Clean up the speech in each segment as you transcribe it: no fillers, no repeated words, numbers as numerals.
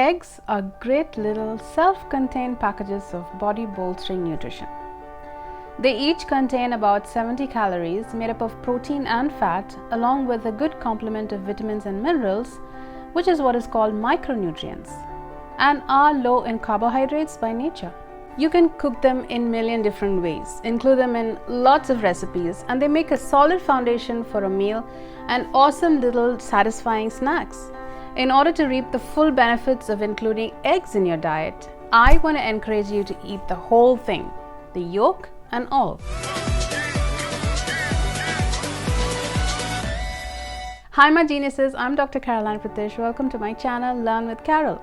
Eggs are great little self-contained packages of body-bolstering nutrition. They each contain about 70 calories made up of protein and fat, along with a good complement of vitamins and minerals, which is what is called micronutrients, and are low in carbohydrates by nature. You can cook them in a million different ways, include them in lots of recipes, and they make a solid foundation for a meal and awesome little satisfying snacks. In order to reap the full benefits of including eggs in your diet, I want to encourage you to eat the whole thing, the yolk and all. Hi my geniuses, I'm Dr. Caroline Pritish. Welcome to my channel Learn with Carol.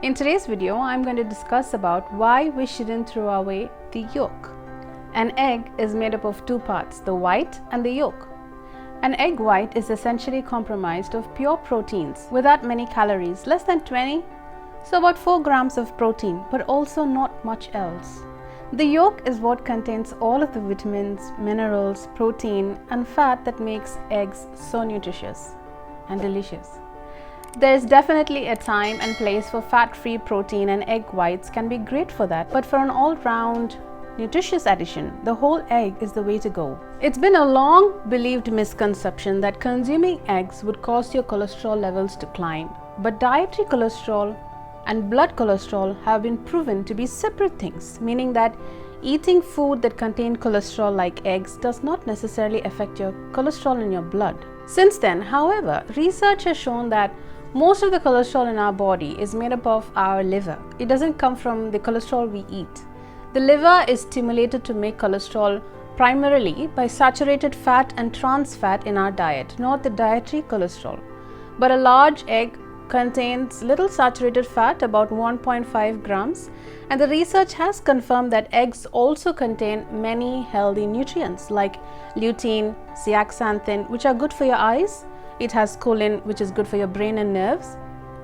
In today's video, I'm going to discuss about why we shouldn't throw away the yolk. An egg is made up of two parts, the white and the yolk. An egg white is essentially comprised of pure proteins without many calories, less than 20, so about 4 grams of protein, but also not much else. The yolk is what contains all of the vitamins, minerals, protein, and fat that makes eggs so nutritious and delicious. There is definitely a time and place for fat-free protein, and egg whites can be great for that, but for an all-round nutritious addition, the whole egg is the way to go. It's been a long believed misconception that consuming eggs would cause your cholesterol levels to climb, but dietary cholesterol and blood cholesterol have been proven to be separate things, meaning that eating food that contain cholesterol like eggs does not necessarily affect your cholesterol in your blood. Since then, however, research has shown that most of the cholesterol in our body is made up of our liver. It doesn't come from the cholesterol we eat. The liver is stimulated to make cholesterol primarily by saturated fat and trans fat in our diet, not the dietary cholesterol. But a large egg contains little saturated fat, about 1.5 grams, and the research has confirmed that eggs also contain many healthy nutrients like lutein, zeaxanthin, which are good for your eyes. It has choline, which is good for your brain and nerves,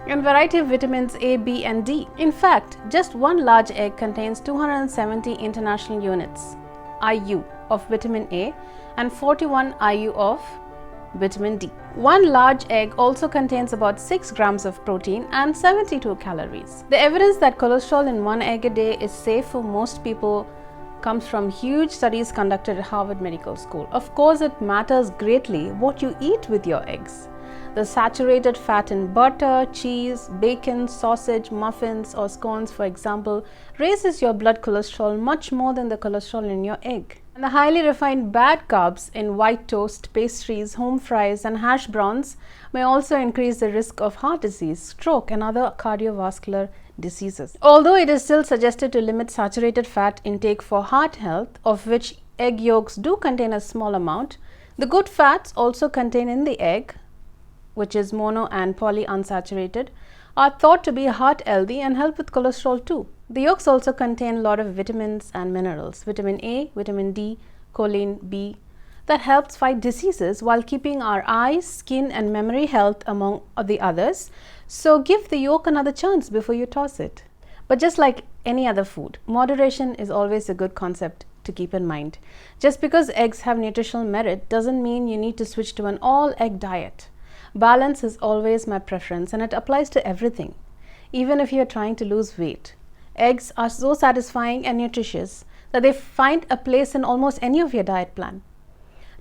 and variety of vitamins A, B, and D. In fact, just one large egg contains 270 international units IU of vitamin A and 41 IU of vitamin D. One large egg also contains about 6 grams of protein and 72 calories. The evidence that cholesterol in one egg a day is safe for most people comes from huge studies conducted at Harvard Medical School. Of course, it matters greatly what you eat with your eggs. The saturated fat in butter, cheese, bacon, sausage, muffins, or scones, for example, raises your blood cholesterol much more than the cholesterol in your egg. And the highly refined bad carbs in white toast, pastries, home fries, and hash browns may also increase the risk of heart disease, stroke, and other cardiovascular diseases. Although it is still suggested to limit saturated fat intake for heart health, of which egg yolks do contain a small amount, the good fats also contained in the egg, which is mono and polyunsaturated, are thought to be heart healthy and help with cholesterol too. The yolks also contain a lot of vitamins and minerals, vitamin A, vitamin D, choline, B, that helps fight diseases while keeping our eyes, skin, and memory health among the others. So give the yolk another chance before you toss it. But just like any other food, moderation is always a good concept to keep in mind. Just because eggs have nutritional merit doesn't mean you need to switch to an all-egg diet. Balance is always my preference, and it applies to everything. Even if you're trying to lose weight, eggs are so satisfying and nutritious that they find a place in almost any of your diet plan.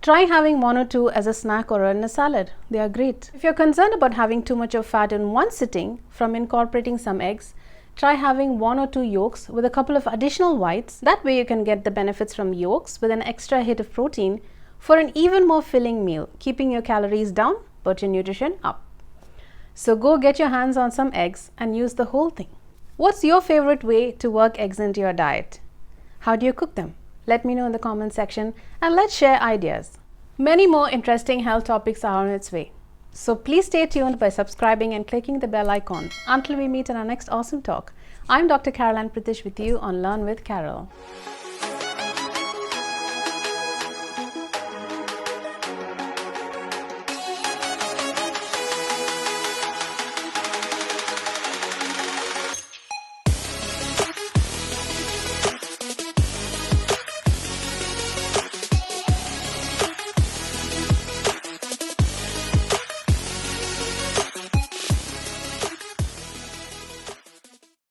Try having one or two as a snack or in a salad. They are great. If you're concerned about having too much of fat in one sitting from incorporating some eggs, try having 1 or 2 yolks with a couple of additional whites. That way you can get the benefits from yolks with an extra hit of protein for an even more filling meal, keeping your calories down but your nutrition up. So go get your hands on some eggs and use the whole thing. What's your favorite way to work eggs into your diet? How do you cook them? Let me know in the comment section and let's share ideas. Many more interesting health topics are on its way. So please stay tuned by subscribing and clicking the bell icon. Until we meet in our next awesome talk, I'm Dr. Caroline Pritish with you on Learn with Carol.